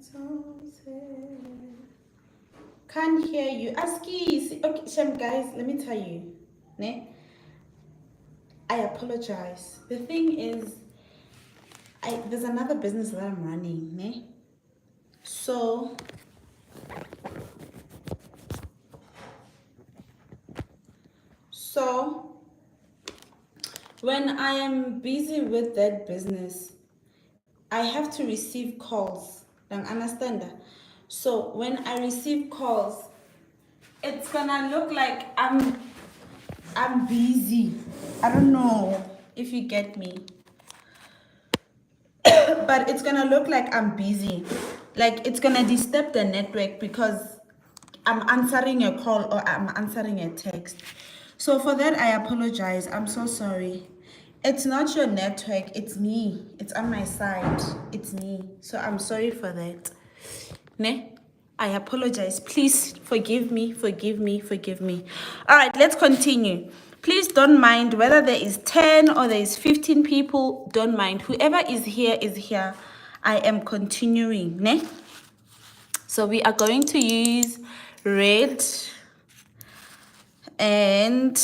so sad. Can't hear you. Aski, okay, Shem, guys, let me tell you. Ne? I apologize. The thing is, there's another business that I'm running. Ne? So when I am busy with that business, I have to receive calls. Don't understand that? So when I receive calls, it's gonna look like I'm busy. I don't know if you get me. But it's gonna look like I'm busy. Like it's gonna disturb the network because I'm answering a call or I'm answering a text. So for that, I apologize. I'm so sorry. It's not your network, it's me. It's on my side. It's me. So I'm sorry for that. Ne? I apologize. Please forgive me, forgive me, forgive me. All right, let's continue. Please don't mind whether there is 10 or there is 15 people. Don't mind. Whoever is here is here. I am continuing. Ne? So we are going to use red. And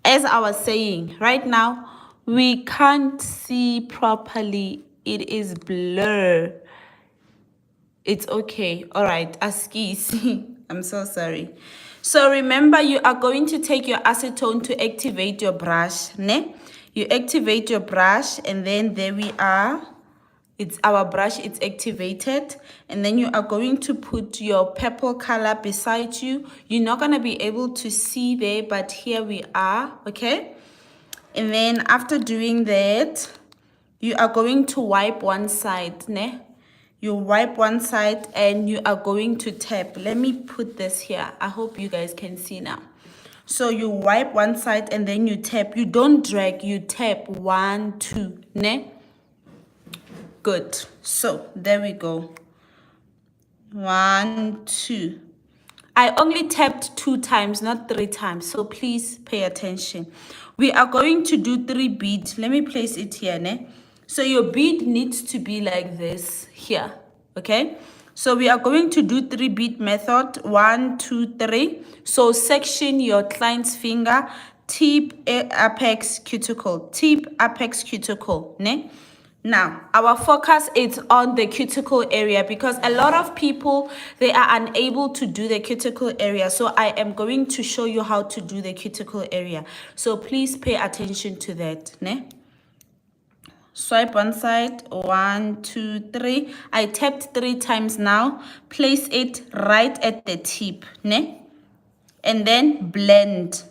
as I was saying, right now, we can't see properly. It is blur. It's okay. All right, Askis. I'm so sorry. So remember, you are going to take your acetone to activate your brush. Ne? You activate your brush, and then there we are. It's our brush, it's activated. And then you are going to put your purple color beside you. You're not going to be able to see there, but here we are, okay? And then after doing that, you are going to wipe one side, ne? You wipe one side and you are going to tap. Let me put this here. I hope you guys can see now. So you wipe one side and then you tap. You don't drag, you tap. 1, 2, ne? Good. So there we go. 1, 2. I only tapped 2 times, not 3 times. So please pay attention. We are going to do 3 beads. Let me place it here, ne? So your bead needs to be like this here, okay? So we are going to do 3 bead method. 1, 2, 3. So section your client's finger, tip, apex, cuticle, tip, apex, cuticle, ne? Now, our focus is on the cuticle area because a lot of people, they are unable to do the cuticle area. So I am going to show you how to do the cuticle area. So please pay attention to that. Ne? Swipe one side. 1, 2, 3. I tapped 3 times now. Place it right at the tip. Ne? And then blend.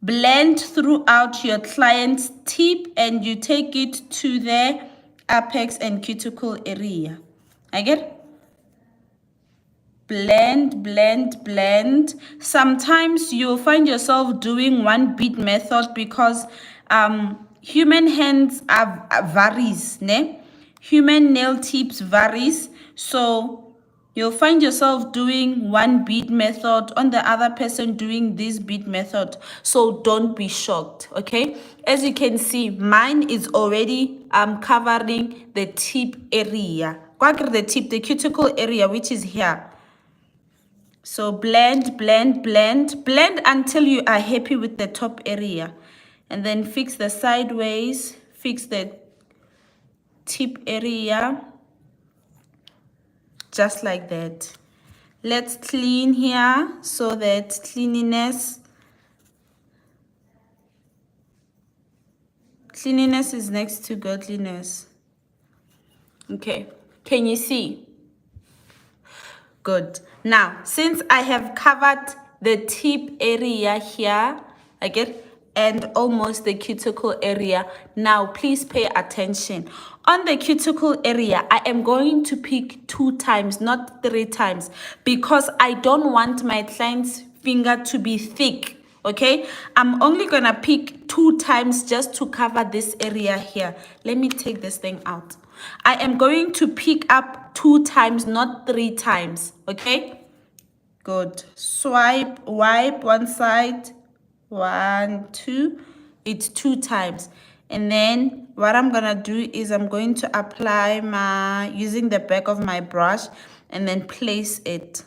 Blend throughout your client's tip and you take it to the apex and cuticle area. I get? Blend, blend, blend. Sometimes you'll find yourself doing 1 bead method because human hands are varies, ne? Human nail tips varies. So you'll find yourself doing 1 bead method on the other person doing this bead method. So don't be shocked, okay? As you can see, mine is already covering the tip area. The cuticle area, which is here. So blend, blend, blend. Blend until you are happy with the top area. And then fix the sideways, fix the tip area. Just like that. Let's clean here so that cleanliness is next to godliness. Okay, can you see? Good. Now, since I have covered the tip area here, and almost the cuticle area, now please pay attention. On the cuticle area, I am going to pick 2 times, not 3 times, because I don't want my client's finger to be thick, okay? I'm only gonna pick 2 times just to cover this area here. Let me take this thing out. I am going to pick up 2 times, not 3 times, okay? Good. Swipe, wipe one side. 1, 2. It's 2 times. And then what I'm gonna do is I'm going to apply my, using the back of my brush, and then place it.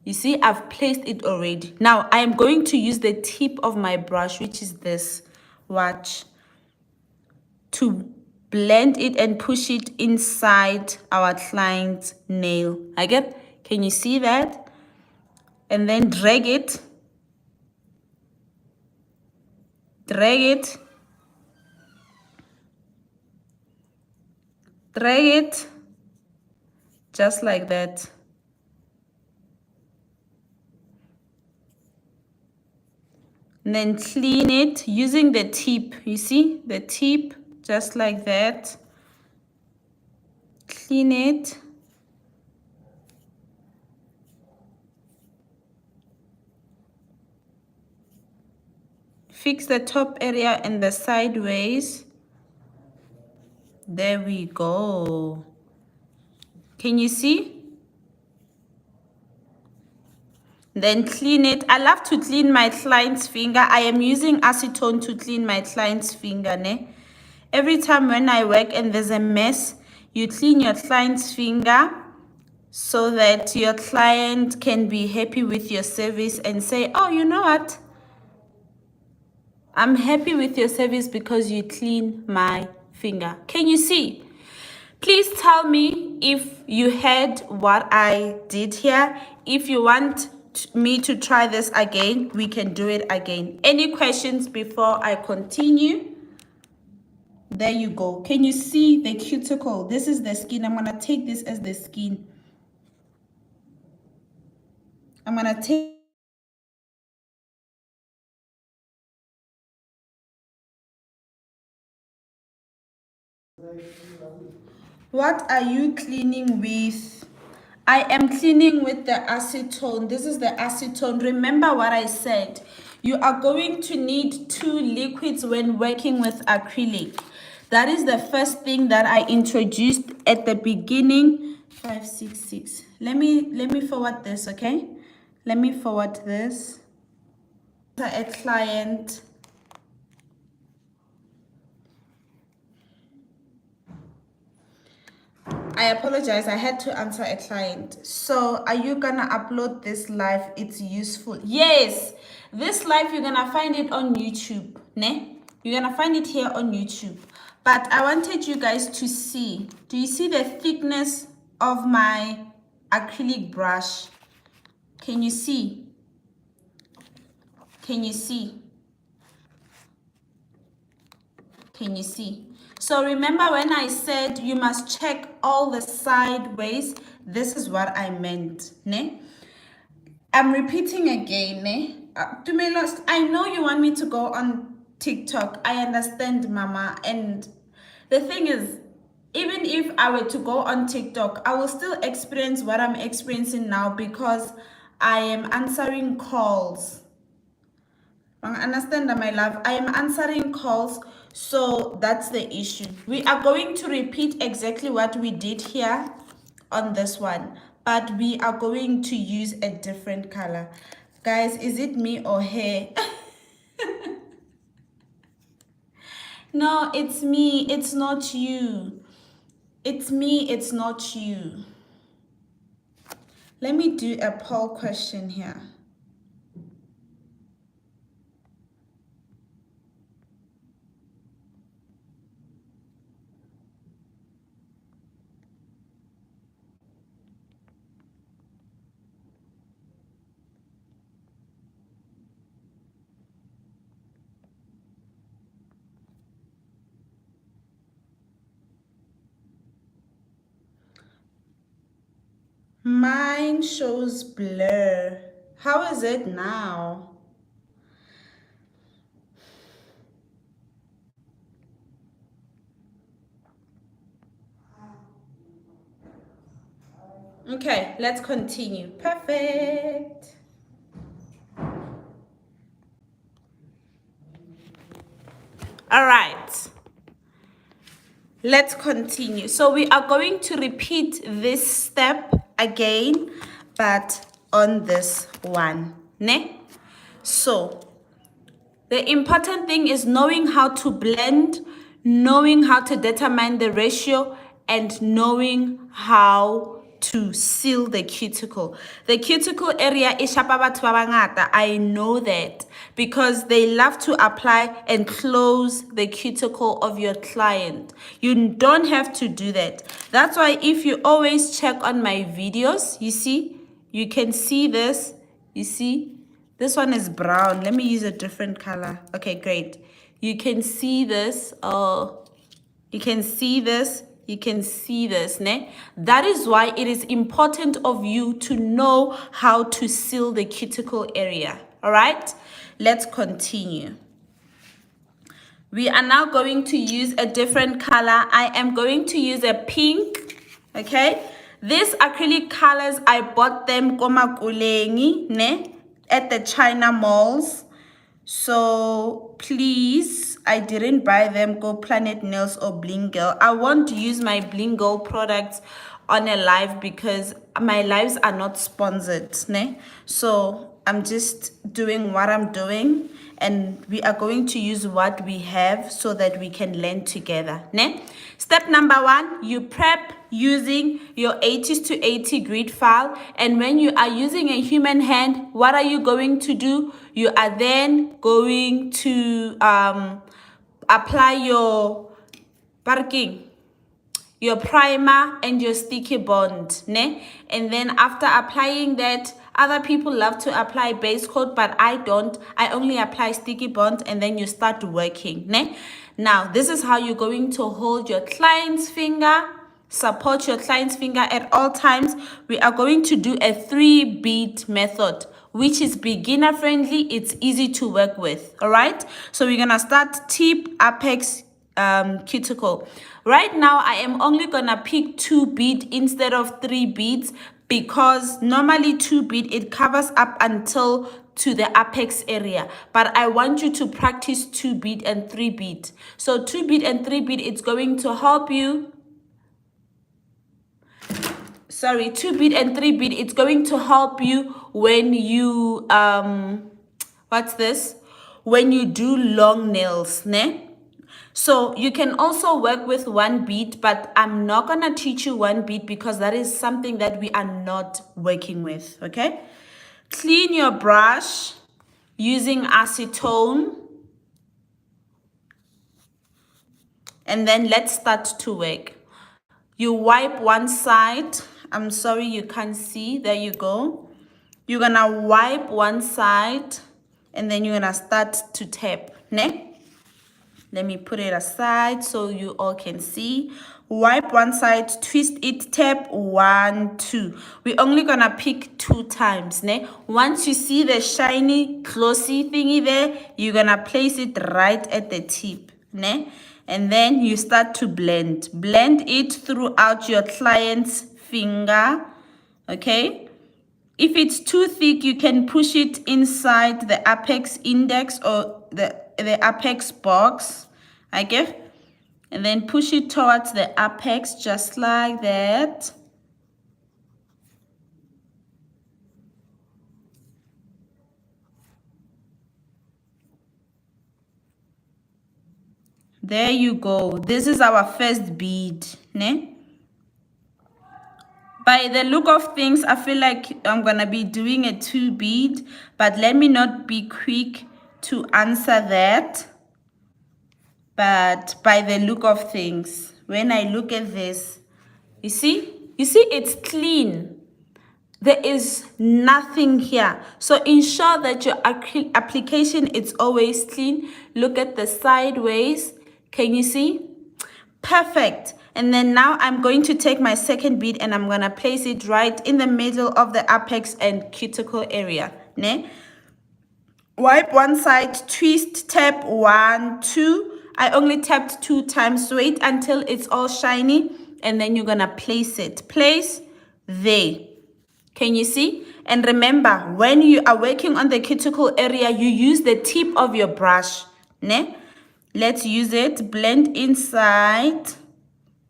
You see, I've placed it already. Now I am going to use the tip of my brush, which is this, watch, to blend it and push it inside our client's nail. Can you see that? And then drag it, drag it, drag it, just like that. And then clean it using the tip. You see the tip, just like that. Clean it. Fix the top area and the sideways. There we go. Can you see? Then clean it. I love to clean my client's finger. I am using acetone to clean my client's finger. Ne? Every time when I work and there's a mess, you clean your client's finger so that your client can be happy with your service and say, oh, you know what? I'm happy with your service because you clean my finger. Can you see? Please tell me if you heard what I did here. If you want me to try this again, we can do it again. Any questions before I continue? There you go. Can you see the cuticle? This is the skin. I'm going to take this as the skin. I'm going to take. What are you cleaning with? I am cleaning with the acetone. This is the acetone. Remember what I said. You are going to need 2 liquids when working with acrylic. That is the first thing that I introduced at the beginning. 566. Let me forward this, okay? Let me forward this. A client. I apologize, I had to answer a client. So are you gonna upload this live? It's useful. Yes, this live you're gonna find it on YouTube. Ne? You're gonna find it here on YouTube. But I wanted you guys to see. Do you see the thickness of my acrylic brush? Can you see? Can you see? Can you see? So remember when I said you must check all the sideways, this is what I meant, ne? I'm repeating again, ne? Tumelos, I know you want me to go on TikTok. I understand, Mama. And the thing is, even if I were to go on TikTok, I will still experience what I'm experiencing now because I am answering calls. Understand, my love, I am answering calls, so that's the issue. We are going to repeat exactly what we did here on this one, but we are going to use a different color. Guys, is it me or hair? No, it's me, it's not you. It's me, it's not you. Let me do a poll question here. Mine shows blur. How is it now? Okay, let's continue. Perfect. All right. Let's continue. So we are going to repeat this step again, but on this one, ne? So The important thing is knowing how to blend, knowing how to determine the ratio, and knowing how to seal the cuticle. The cuticle area is shapa batho ba bangata. I know that because they love to apply and close the cuticle of your client. You don't have to do that. That's why if you always check on my videos, you see, you can see this, you see, this one is brown. Let me use a different color. Okay, great. You can see this. Oh, you can see this. You can see this. Ne? That is why it is important of you to know how to seal the cuticle area. All right? Let's continue. We are now going to use a different color. I am going to use a pink. Okay? These acrylic colors, I bought them komakulengi, ne? At the China malls. So please, I didn't buy them go Planet Nails or Bling Girl. I won't use my Bling Girl products on a live because my lives are not sponsored, ne? So I'm just doing what I'm doing, and we are going to use what we have so that we can learn together, ne? Step number 1, you prep using your 80s-to-80 grid file, and when you are using a human hand, what are you going to do? You are then going to apply your parking, your primer and your sticky bond, ne? And then after applying that, other people love to apply base coat, but I don't. I only apply sticky bond, and then you start working, ne? Now, this is how you're going to hold your client's finger, support your client's finger at all times. We are going to do a 3-bead method, which is beginner friendly. It's easy to work with. All right, so we're gonna start tip, apex, cuticle. Right now I am only gonna pick 2 bead instead of 3 beads because normally 2 bead it covers up until to the apex area, but I want you to practice 2 bead and 3 bead. So 2 bead and 3 bead, it's going to help you. 2 bead and 3 bead, it's going to help you when you when you do long nails, ne? So you can also work with 1 bead, but I'm not gonna teach you 1 bead because that is something that we are not working with. Okay, clean your brush using acetone, and then let's start to work. You wipe one side. I'm sorry you can't see. There you go. You're gonna wipe one side, and then you're gonna start to tap, ne? Let me put it aside so you all can see. Wipe one side, twist it, tap 1, 2. We're only gonna pick 2 times, ne? Once you see the shiny, glossy thingy there, you're gonna place it right at the tip, ne? And then you start to blend. Blend it throughout your client's finger, okay? If it's too thick, you can push it inside the apex index or the apex box, okay? And then push it towards the apex just like that. There you go. This is our first bead, ne? By the look of things, I feel like I'm gonna be doing a 2 bead, but let me not be quick to answer that. But by the look of things, when I look at this, you see it's clean. There is nothing here. So ensure that your application is always clean. Look at the sideways. Can you see? Perfect. And then now I'm going to take my second bead and I'm gonna place it right in the middle of the apex and cuticle area, ne? Wipe one side, twist, tap 1, 2. I only tapped 2 times. Wait until it's all shiny, and then you're gonna place it. Place there. Can you see? And remember, when you are working on the cuticle area, you use the tip of your brush, ne? Let's use it. Blend inside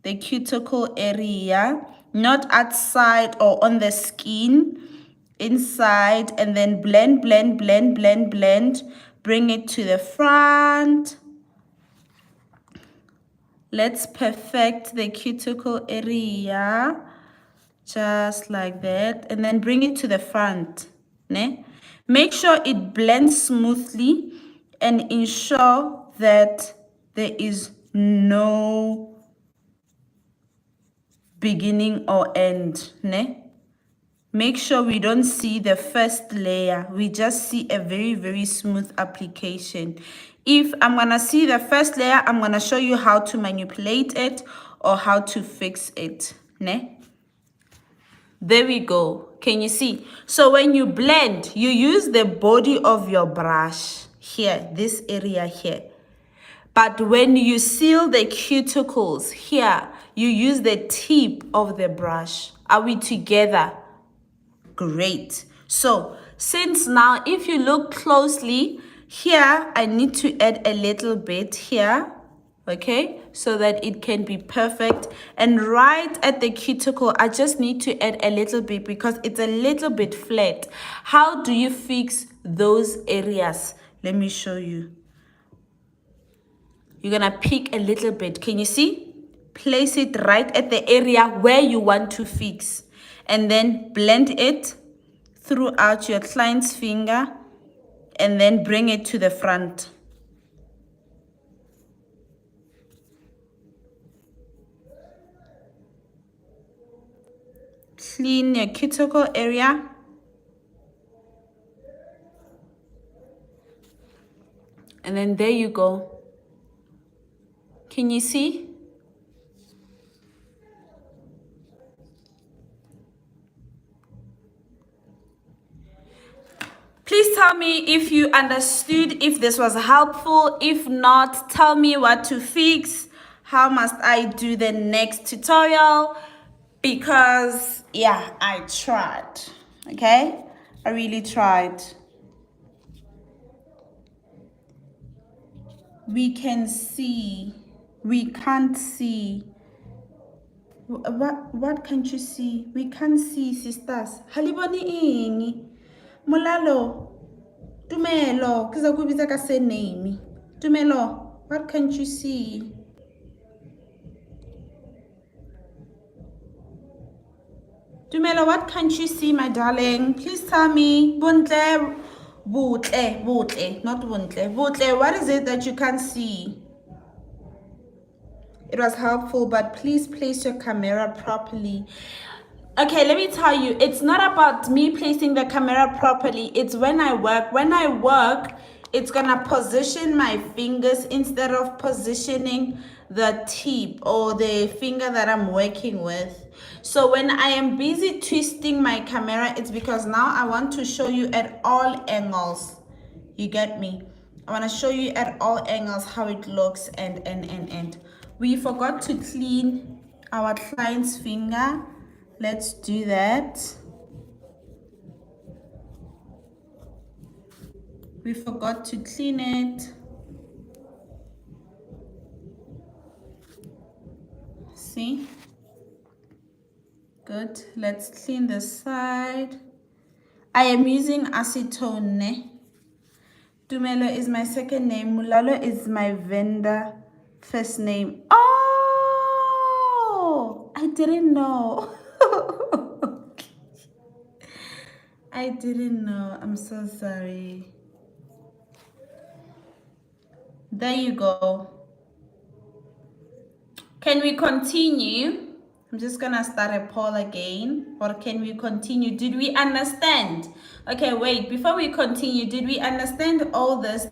the cuticle area, not outside or on the skin. Inside, and then blend, blend, blend, blend, blend. bring it to the front. Let's perfect the cuticle area, just like that, and then bring it to the front. Ne? Make sure it blends smoothly and ensure that there is no beginning or end. Ne? Make sure we don't see the first layer. We just see a very, very smooth application. If I'm going to see the first layer, I'm going to show you how to manipulate it or how to fix it. Ne? There we go. Can you see? So when you blend, you use the body of your brush here, this area here. But when you seal the cuticles here, you use the tip of the brush. Are we together? Great. So since now, if you look closely here, I need to add a little bit here, okay, so that it can be perfect. And right at the cuticle, I just need to add a little bit because it's a little bit flat. How do you fix those areas? Let me show you. You're gonna pick a little bit. Can you see? Place it right at the area where you want to fix, and then blend it throughout your client's finger, and then bring it to the front. Clean your cuticle area. And then there you go. Can you see? Please tell me if you understood, if this was helpful. If not, tell me what to fix. How must I do the next tutorial? Because, yeah, I tried. Okay? I really tried. We can see. We can't see. What can't you see? We can't see, sisters. Haliboni ingi. Mulalo. Tumelo. Kiza kubiza ka surname. Tumelo. What can't you see? Tumelo, what can't you see, my darling? Please tell me. Buntle. Butle. Not buntle. Butle, what is it that you can't see? It was helpful, but please place your camera properly. Okay, let me tell you, it's not about me placing the camera properly. It's when I work. When I work, it's gonna position my fingers instead of positioning the tip or the finger that I'm working with. So when I am busy twisting my camera, it's because now I want to show you at all angles. You get me? I want to show you at all angles how it looks and. We forgot to clean our client's finger. Let's do that. We forgot to clean it. See? Good. Let's clean the side. I am using acetone. Tumelo is my second name. Mulalo is my vendor first name. Oh, I didn't know. I didn't know. I'm so sorry. There you go. Can we continue? I'm just gonna start a poll again. Or can we continue? Did we understand? Okay, wait. Before we continue, did we understand all this?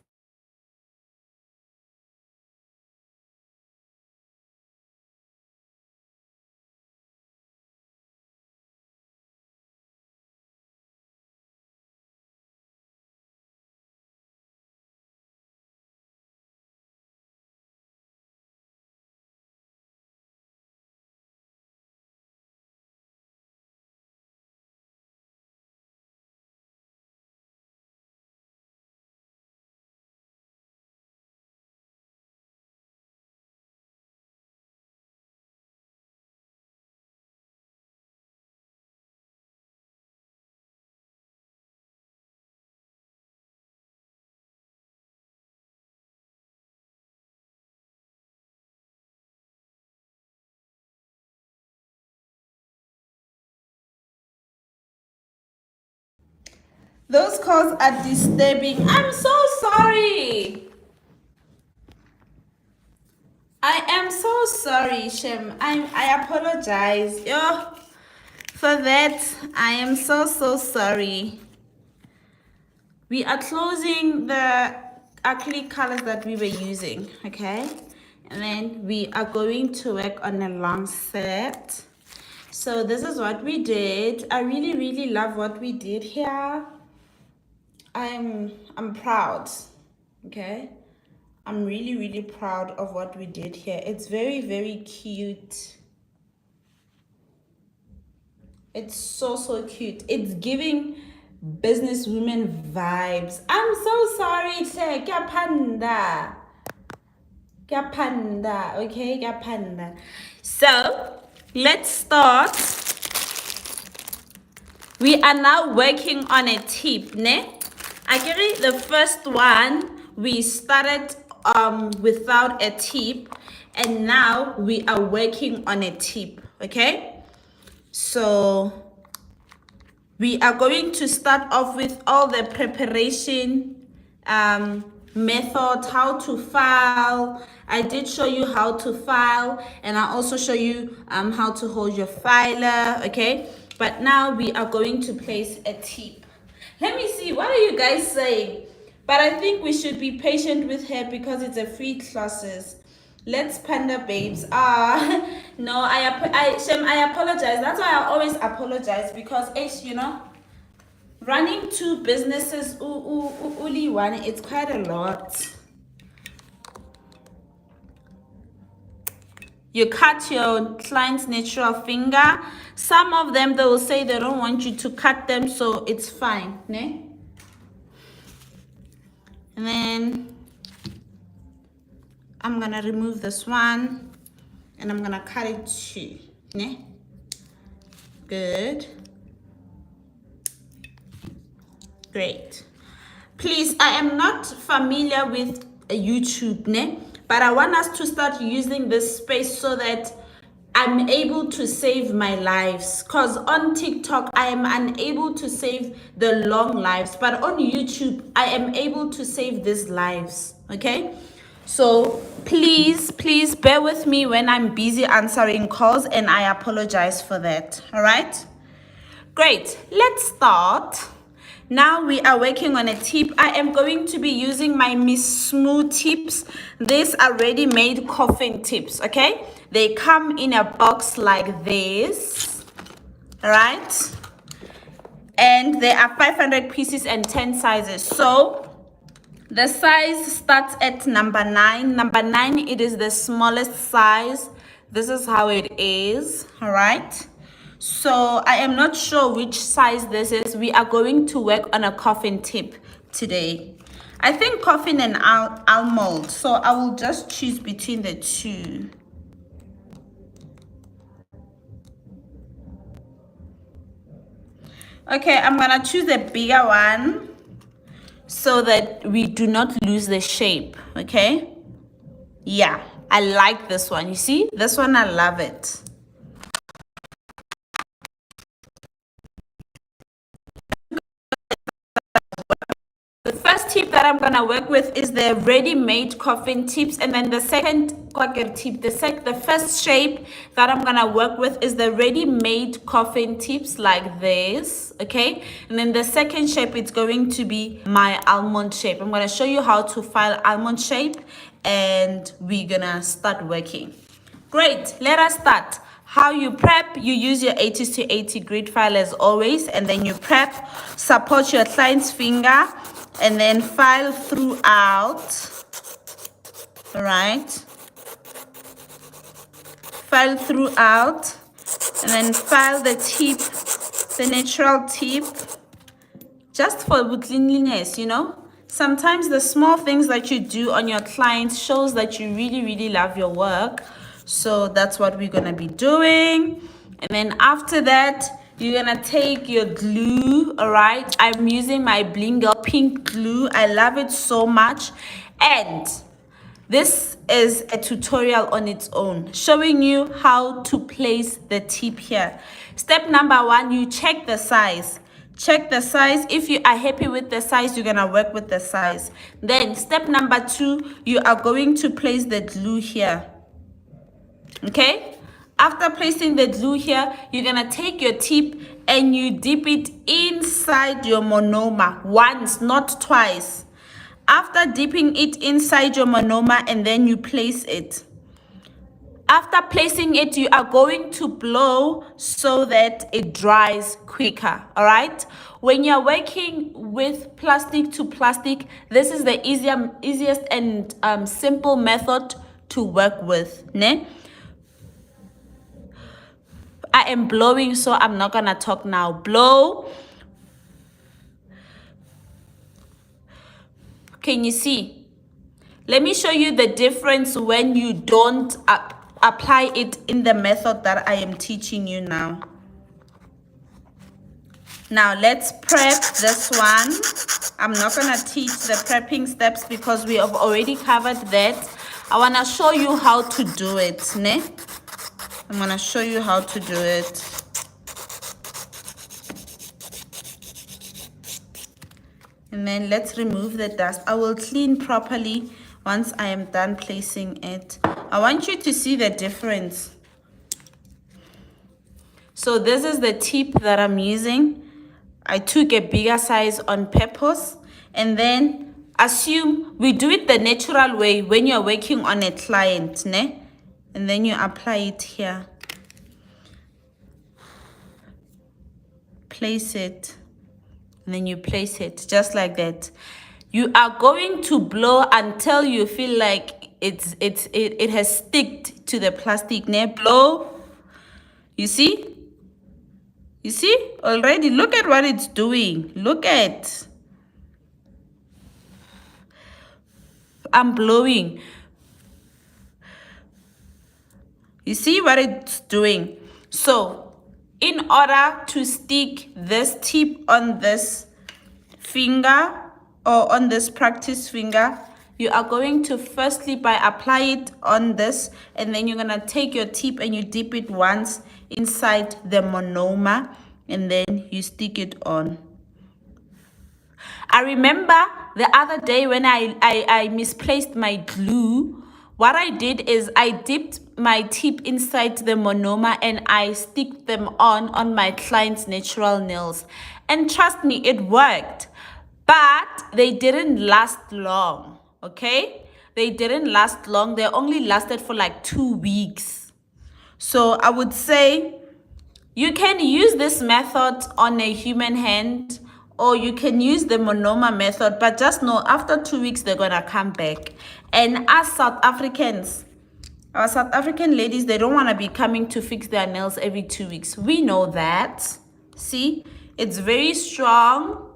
Those calls are disturbing. I'm so sorry. I am so sorry, Shem. I apologize. Yo, for that, I am so sorry. We are closing the acrylic colors that we were using, okay? And then we are going to work on a long set. So this is what we did. I really love what we did here. I'm proud, okay? I'm really proud of what we did here. It's very cute. It's so cute. It's giving businesswomen vibes. I'm so sorry, Che. Kya panda. Kya panda. Okay, kya panda. So let's start. We are now working on a tip, ne? Actually, the first one we started without a tip, and now we are working on a tip. Okay, so we are going to start off with all the preparation method, how to file. I did show you how to file, and I also show you how to hold your filer. Okay, but now we are going to place a tip. Let me see, what are you guys saying? But I think we should be patient with her because it's a free classes. Let's panda babes. No, Shem, I apologize. That's why I always apologize, because you know, running two businesses, only one, it's quite a lot. You cut your client's natural finger. Some of them, they will say they don't want you to cut them, so it's fine, ne? And then I'm gonna remove this one and I'm gonna cut it too, ne? Good. Great. Please, I am not familiar with YouTube, ne? But I want us to start using this space so that I'm able to save my lives, because on TikTok I am unable to save the long lives, but on YouTube I am able to save these lives. Okay, so please bear with me when I'm busy answering calls, and I apologize for that. All right, great, let's start. Now we are working on a tip. I am going to be using my Miss Smooth tips. These are ready-made coffin tips, okay? They come in a box like this, all right? And there are 500 pieces and 10 sizes. So the size starts at number 9. Number 9, it is the smallest size. This is how it is, all right? So I am not sure which size this is. We are going to work on a coffin tip today. I think coffin and almond. So I will just choose between the two. Okay, I'm gonna choose a bigger one so that we do not lose the shape, okay? Yeah, I like this one. You see, this one, I love it. The first tip that I'm gonna work with is the ready-made coffin tips, and then the second tip, the first shape that I'm gonna work with is the ready-made coffin tips like this, okay? And then the second shape, it's going to be my almond shape. I'm gonna show you how to file almond shape, and we're gonna start working. Great, let us start. How you prep, you use your 80s to 80 grid file as always, and then you prep, support your client's finger, and then file throughout, all right? File throughout, and then file the tip, the natural tip, just for cleanliness, you know? Sometimes the small things that you do on your clients shows that you really love your work. So that's what we're gonna be doing. And then after that, you're gonna take your glue, all right? I'm using my Bling Girl pink glue. I love it so much. And this is a tutorial on its own, showing you how to place the tip here. Step number 1, you check the size. Check the size. If you are happy with the size, you're gonna work with the size. Then step number 2, you are going to place the glue here. Okay, after placing the glue here, you're gonna take your tip and you dip it inside your monomer once, not twice. After dipping it inside your monomer, and then you place it. After placing it, you are going to blow so that it dries quicker. All right, when you're working with plastic to plastic, this is the easiest and simple method to work with, ne? I am blowing, so I'm not gonna talk now. Blow. Can you see? Let me show you the difference when you don't apply it in the method that I am teaching you now. Now let's prep this one. I'm not gonna teach the prepping steps because we have already covered that. I wanna show you how to do it, ne? I'm gonna show you how to do it. And then let's remove the dust. I will clean properly once I am done placing it. I want you to see the difference. So this is the tip that I'm using. I took a bigger size on purpose. And then assume we do it the natural way when you're working on a client, ne? And then you apply it here. Place it. And then you place it just like that. You are going to blow until you feel like it has sticked to the plastic. Ne? Blow. You see? You see? Already, look at what it's doing. Look at. I'm blowing. You see what it's doing? So, in order to stick this tip on this finger or on this practice finger, you are going to firstly apply it on this, and then you're going to take your tip and you dip it once inside the monomer, and then you stick it on. I remember the other day when I misplaced my glue. What I did is I dipped my tip inside the monomer and I stick them on my client's natural nails. And trust me, it worked. But they didn't last long, okay? They didn't last long. They only lasted for like 2 weeks. So I would say you can use this method on a human hand, or you can use the monomer method, but just know after 2 weeks, they're gonna come back. And as South Africans, our South African ladies, they don't wanna be coming to fix their nails every 2 weeks. We know that. See, it's very strong.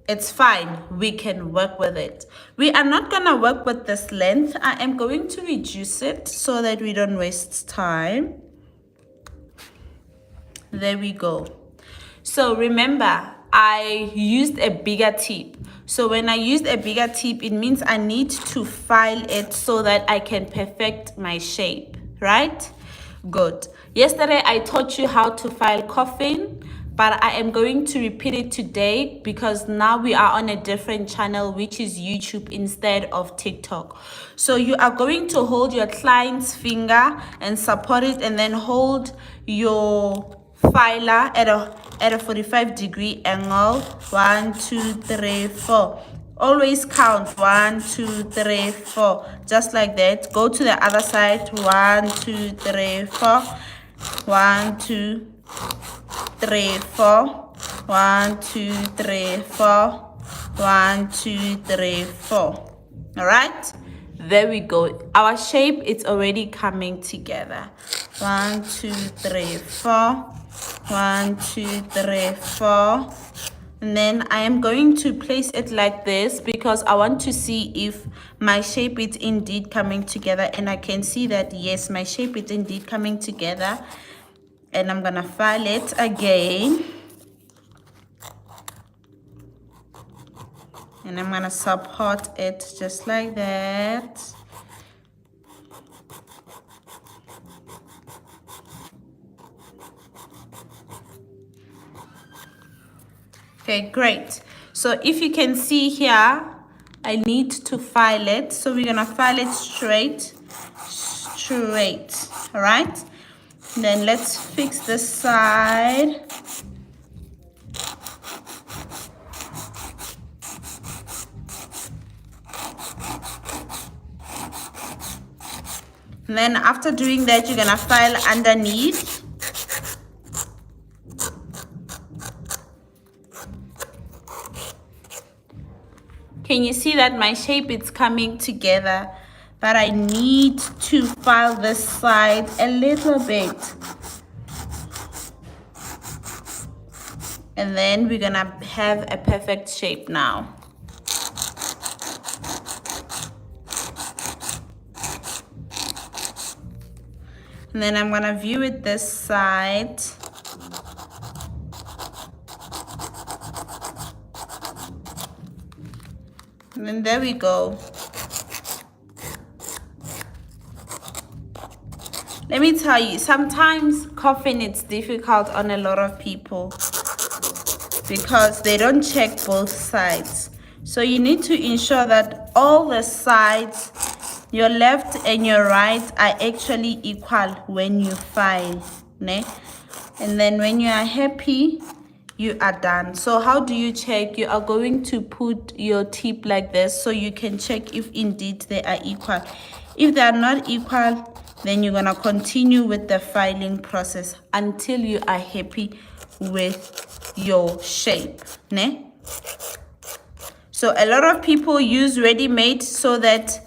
It's fine, we can work with it. We are not gonna work with this length. I am going to reduce it so that we don't waste time. There we go. So remember, I used a bigger tip. So when I used a bigger tip, it means I need to file it so that I can perfect my shape, right? Good. Yesterday, I taught you how to file coffin, but I am going to repeat it today because now we are on a different channel, which is YouTube instead of TikTok. So you are going to hold your client's finger and support it, and then hold your filer at a 45-degree angle. 1 2 3 4. Always count 1 2 3 4, just like that. Go to the other side. 1 2 3 4. 1 2 3 4. 1 2 3 4. 1 2 3 4. All right, there we go. Our shape is already coming together. 1 2 3 4. 1 2 3 4. And then I am going to place it like this because I want to see if my shape is indeed coming together. And I can see that yes, my shape is indeed coming together. And I'm gonna file it again, and I'm gonna support it just like that. Okay, great. So if you can see here, I need to file it. So we're gonna file it straight, all right? Then let's fix this side. And then after doing that, you're gonna file underneath. Can you see that my shape is coming together? But I need to file this side a little bit. And then we're gonna have a perfect shape now. And then I'm gonna view it this side. And then there we go. Let me tell you, sometimes coffin it's difficult on a lot of people because they don't check both sides. So you need to ensure that all the sides, your left and your right, are actually equal when you file, né? And then when you are happy, you are done. So how do you check? You are going to put your tip like this so you can check if indeed they are equal. If they are not equal, then you're gonna continue with the filing process until you are happy with your shape, né? So a lot of people use ready-made so that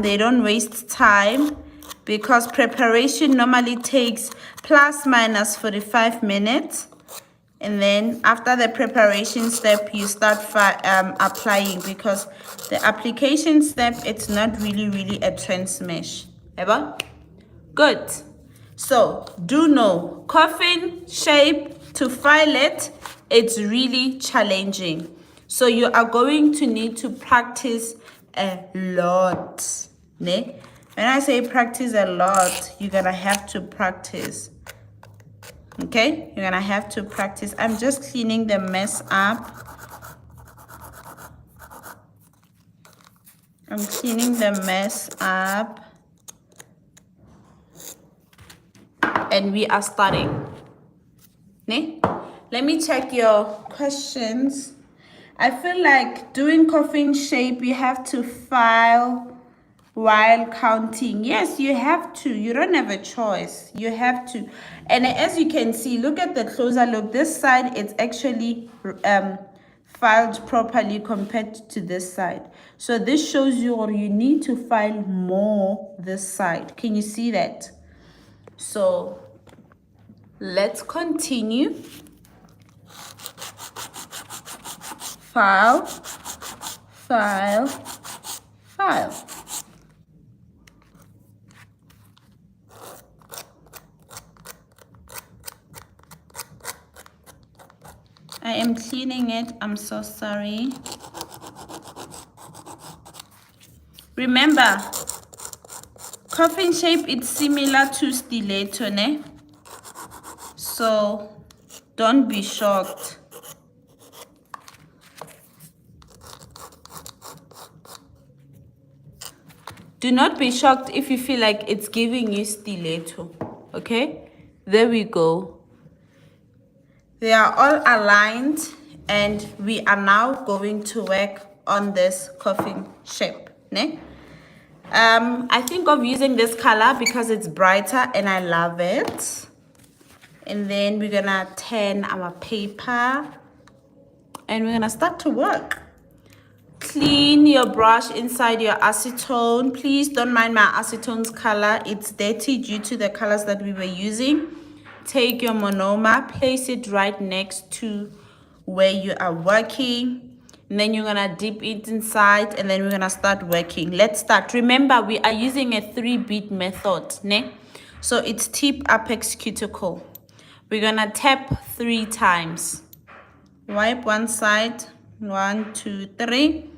they don't waste time, because preparation normally takes plus minus 45 minutes. And then after the preparation step, you start applying, because the application step, it's not really a transmesh. Ever? Good. So do know, coffin shape, to file it, it's really challenging. So you are going to need to practice a lot. Ne? When I say practice a lot, you're gonna have to practice. Okay, you're gonna have to practice. I'm just cleaning the mess up. I'm cleaning the mess up. And we are starting. Ne? Let me check your questions. I feel like doing coffin shape, you have to file while counting. Yes, you have to. You don't have a choice. You have to. And as you can see, look at the closer look. This side, it's actually filed properly compared to this side. So this shows you you need to file more this side. Can you see that? So let's continue. File, file, file. I am cleaning it. I'm so sorry. Remember, coffin shape, it's similar to stiletto, ne? So don't be shocked. Do not be shocked if you feel like it's giving you stiletto. Okay? There we go. They are all aligned, and we are now going to work on this coffin shape. Ne? I think of using this color because it's brighter and I love it. And then we're gonna turn our paper and we're gonna start to work. Clean your brush inside your acetone. Please don't mind my acetone's color. It's dirty due to the colors that we were using. Take your monomer, place it right next to where you are working. And then you're gonna dip it inside and then we're gonna start working. Let's start. Remember, we are using a 3-beat method, ne? So it's tip, apex, cuticle. We're gonna tap 3 times. Wipe one side, 1, 2, 3.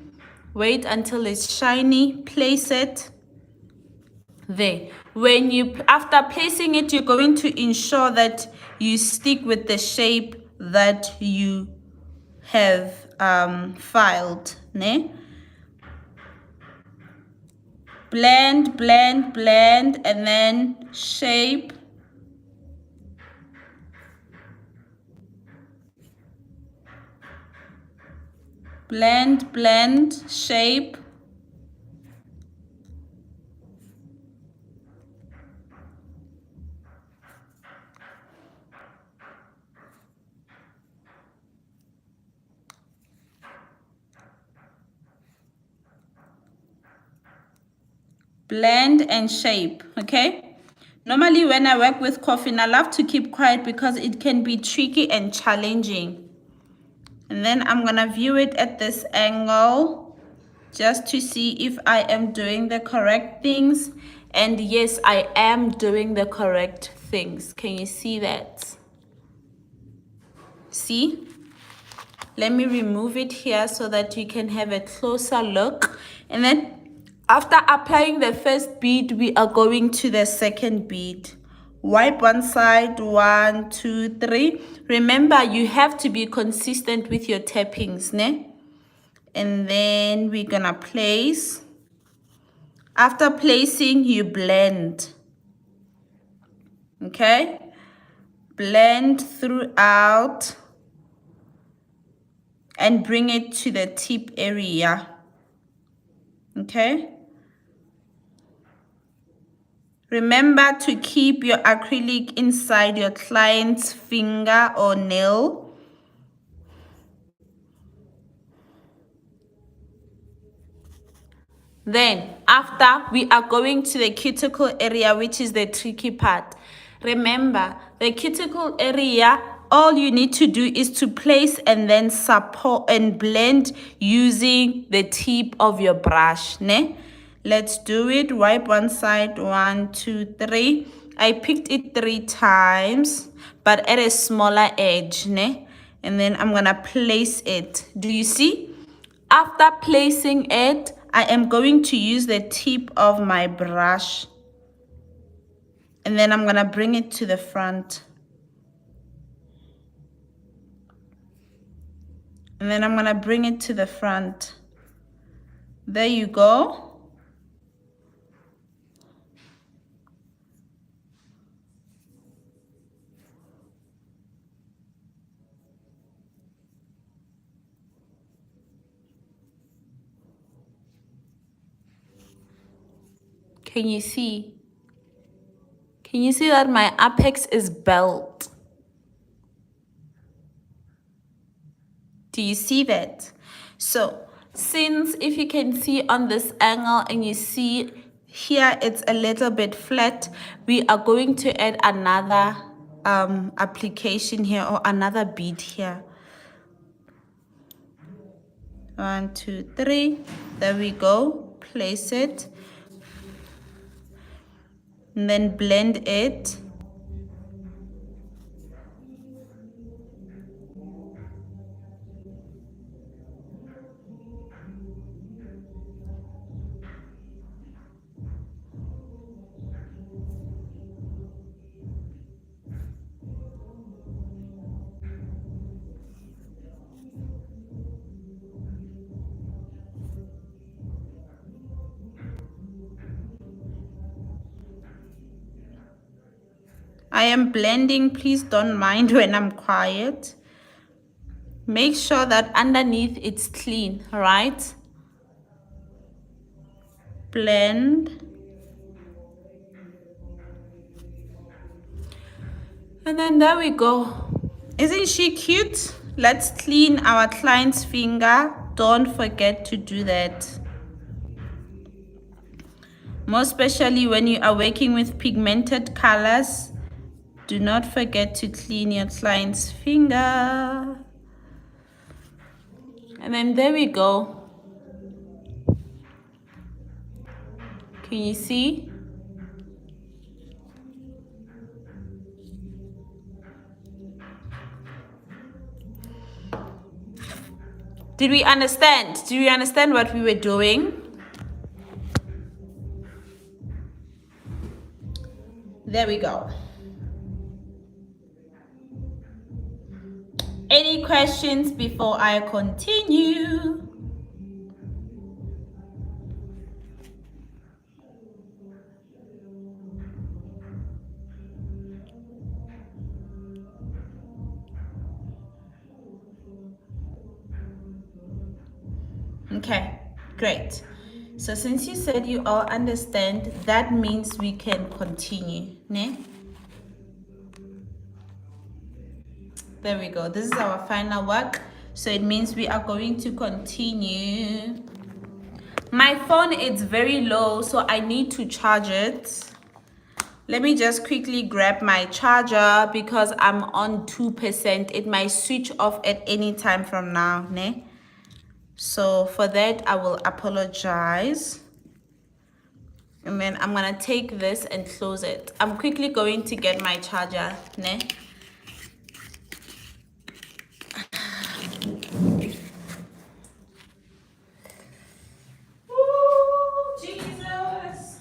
Wait until it's shiny, place it there. When you, after placing it, you're going to ensure that you stick with the shape that you have filed, ne? Blend, blend, blend, and then shape. Blend, blend, shape. Blend and shape, okay? Normally when I work with coffin, I love to keep quiet because it can be tricky and challenging. And then I'm gonna view it at this angle just to see if I am doing the correct things. And yes, I am doing the correct things. Can you see that? See? Let me remove it here so that you can have a closer look. And then after applying the first bead, we are going to the second bead. Wipe one side, 1, 2, 3. Remember, you have to be consistent with your tappings, ne? And then we're gonna place. After placing, you blend. Okay? Blend throughout and bring it to the tip area. Okay? Remember to keep your acrylic inside your client's finger or nail. Then, after, we are going to the cuticle area, which is the tricky part. Remember, the cuticle area, all you need to do is to place and then support and blend using the tip of your brush, ne? Let's do it. Wipe one side, 1, 2, 3. I picked it 3 times, but at a smaller edge, ne? And then I'm gonna place it. Do you see? After placing it, I am going to use the tip of my brush. And then I'm gonna bring it to the front. And then I'm gonna bring it to the front. There you go. Can you see? Can you see that my apex is belt? Do you see that? So, since if you can see on this angle and you see here it's a little bit flat, we are going to add another application here or another bead here. 1, 2, 3. There we go. Place it. And then blend it. I am blending. Please don't mind when I'm quiet. Make sure that underneath it's clean, right? Blend. And then there we go. Isn't she cute? Let's clean our client's finger. Don't forget to do that. Most especially when you are working with pigmented colors, do not forget to clean your client's finger. And then there we go. Can you see? Did we understand? Do we understand what we were doing? There we go. Any questions before I continue? Okay, great. So since you said you all understand, that means we can continue, ne? There we go. This is our final work. So it means we are going to continue. My phone is very low, so I need to charge it. Let me just quickly grab my charger because I'm on 2%. It might switch off at any time from now, ne? So for that, I will apologize. And then I'm gonna take this and close it. I'm quickly going to get my charger, ne? Ooh, Jesus.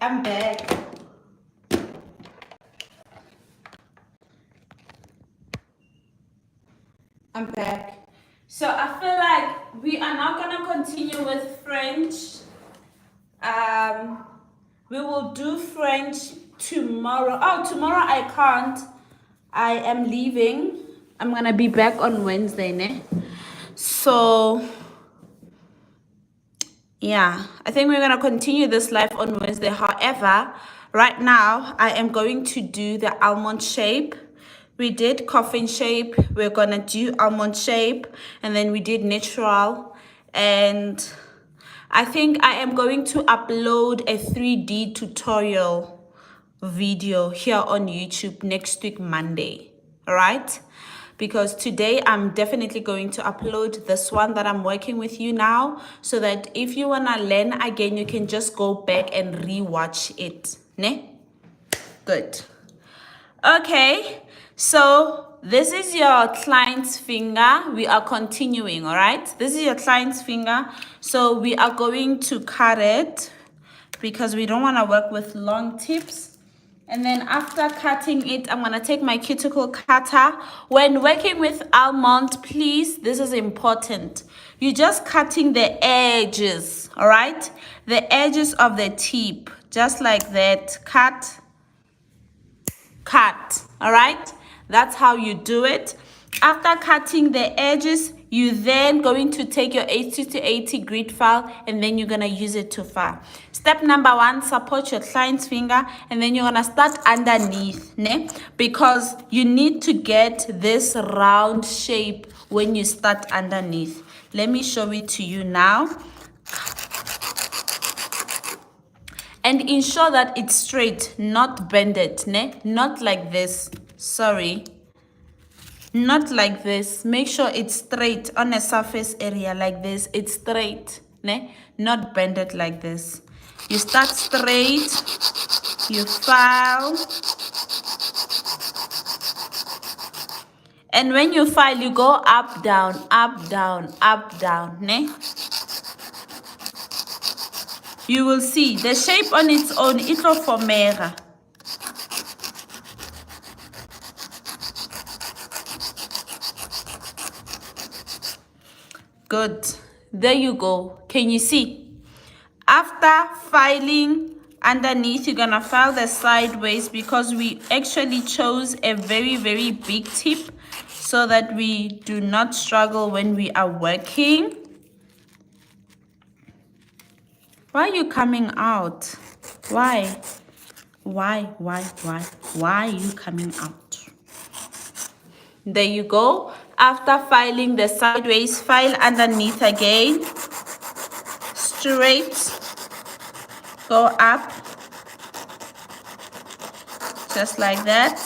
I'm back. I'm back. So I feel like we are not gonna continue with French. We will do French tomorrow. Oh, tomorrow I can't. I am leaving. I'm gonna be back on Wednesday, ne? So yeah, I think we're gonna continue this live on Wednesday. However, right now I am going to do the almond shape. We did coffin shape, we're gonna do almond shape, and then we did natural. And I think I am going to upload a 3D tutorial video here on YouTube next week, Monday. All right? Because today I'm definitely going to upload this one that I'm working with you now, so that if you want to learn again, you can just go back and rewatch it. Ne? Good. Okay, so this is your client's finger. We are continuing, all right? This is your client's finger. So we are going to cut it because we don't want to work with long tips. And then after cutting it, I'm going to take my cuticle cutter. When working with almond, please, this is important. You're just cutting the edges, all right? The edges of the tip, just like that. Cut, all right? That's how you do it. After cutting the edges, you then going to take your 80 to 80 grit file, and then you're gonna use it to file. Step number 1, support your client's finger, and then you're gonna start underneath, ne? Because you need to get this round shape when you start underneath. Let me show it to you now. And ensure that it's straight, not bended, ne? Not like this, sorry. Not like this. Make sure it's straight on a surface area like this. It's straight, ne? Not bended like this. You start straight, you file. And when you file, you go up, down, up, down, up, down, ne? You will see the shape on its own, it'll formera. Good. There you go. Can you see? After filing underneath, you're gonna file the sideways because we actually chose a very, very big tip so that we do not struggle when we are working. Why are you coming out? Why? Why are you coming out? There you go. After filing the sideways, file underneath again. Straight. Go up. Just like that.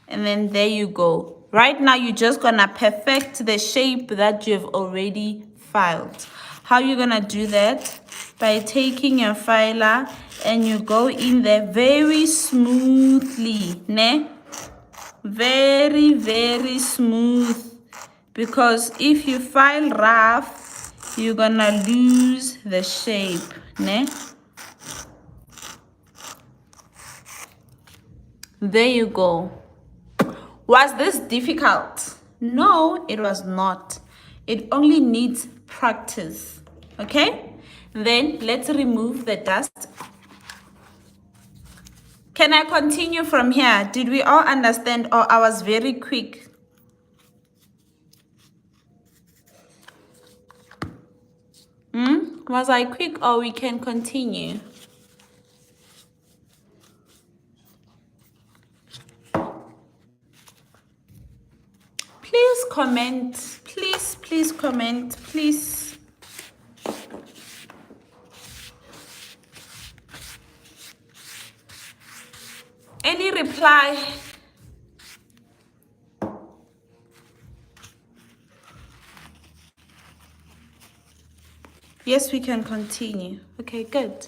And then there you go. Right now, you're just gonna perfect the shape that you've already filed. How you gonna do that? By taking your filer and you go in there very smoothly, ne? Very, very smooth. Because if you file rough, you're gonna lose the shape, ne? There you go. Was this difficult? No, it was not. It only needs practice. Okay? Then let's remove the dust. Can I continue from here? Did we all understand, or I was very quick? Was I quick, or we can continue? Please comment. Please comment. Please. Any reply? Yes, we can continue. Okay, good.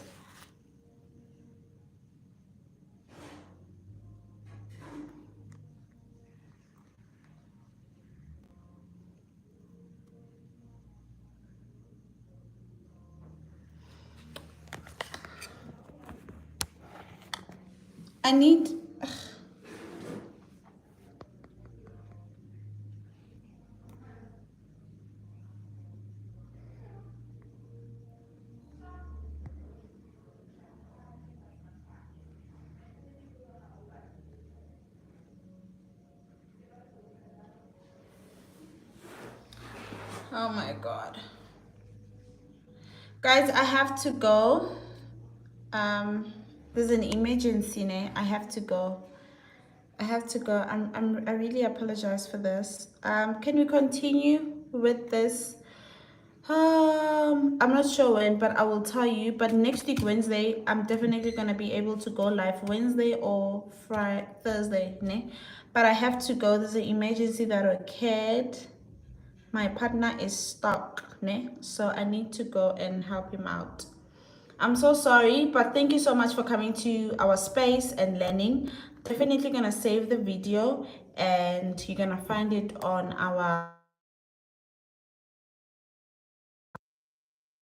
I need... Oh my God. Guys, I have to go. There's an emergency, ne? I have to go. I really apologize for this. Can we continue with this? I'm not sure when, but I will tell you. But next week, Wednesday, I'm definitely gonna be able to go live Wednesday or Friday, Thursday, ne? But I have to go. There's an emergency that occurred. My partner is stuck, ne? So I need to go and help him out. I'm so sorry, but thank you so much for coming to our space and learning. Definitely gonna save the video and you're gonna find it on our